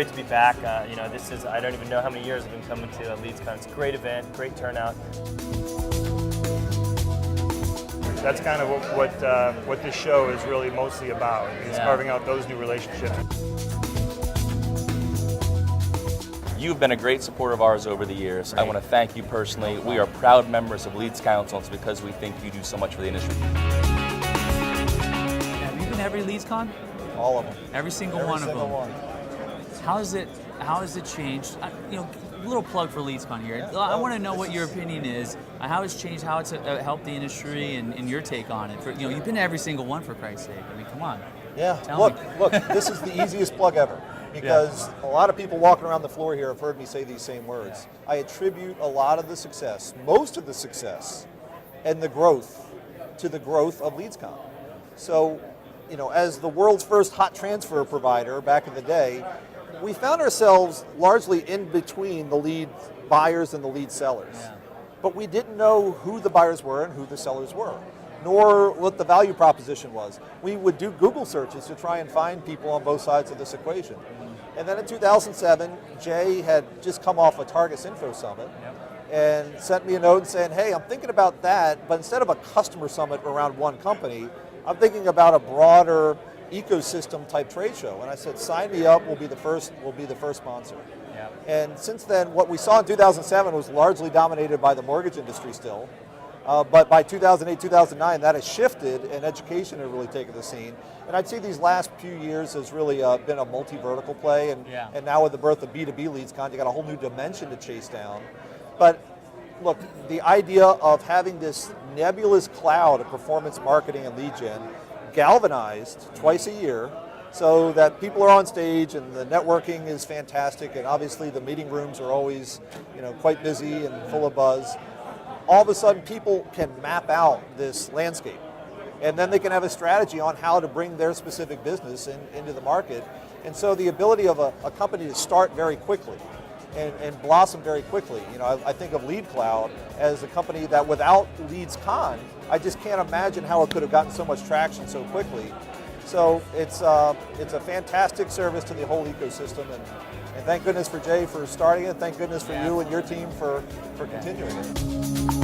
great to be back. This is, I don't even know how many years I've been coming to LeadsCon. It's a great event, great turnout. That's kind of what this show is really mostly about, is carving out those new relationships. You've been a great supporter of ours over the years. I want to thank you personally. We are proud members of Leads Council. It's because we think you do so much for the industry. Have you been to every LeadsCon? All of them. Every single one of them. How has it changed? A little plug for LeadsCon here. I want to know what your opinion is. How it's changed, how it's helped the industry, and your take on it. You've been to every single one, for Christ's sake. I mean, come on. Yeah. Tell me. Look. This is the easiest plug ever. Because a lot of people walking around the floor here have heard me say these same words. I attribute a lot of the success, most of the success, and the growth to the growth of LeadsCon. So, as the world's first hot transfer provider back in the day, we found ourselves largely in between the lead buyers and the lead sellers. Yeah. But we didn't know who the buyers were and who the sellers were, nor what the value proposition was. We would do Google searches to try and find people on both sides of this equation. And then in 2007, Jay had just come off a Targus Info Summit and sent me a note saying, hey, I'm thinking about that, but instead of a customer summit around one company, I'm thinking about a broader ecosystem type trade show. And I said, sign me up, we'll be the first sponsor. Yep. And since then, what we saw in 2007 was largely dominated by the mortgage industry still. But by 2008, 2009, that has shifted, and education has really taken the scene. And I'd say these last few years has really been a multi-vertical play, and now with the birth of B2B LeadsCon, you got a whole new dimension to chase down. But look, the idea of having this nebulous cloud of performance marketing and lead gen galvanized twice a year, so that people are on stage and the networking is fantastic, and obviously the meeting rooms are always, quite busy and full of buzz. All of a sudden people can map out this landscape, and then they can have a strategy on how to bring their specific business into the market. And so the ability of a company to start very quickly and blossom very quickly. I think of Lead Cloud as a company that without LeadsCon, I just can't imagine how it could have gotten so much traction so quickly. So it's a fantastic service to the whole ecosystem, and thank goodness for Jay for starting it. Thank goodness for you and your team for continuing it.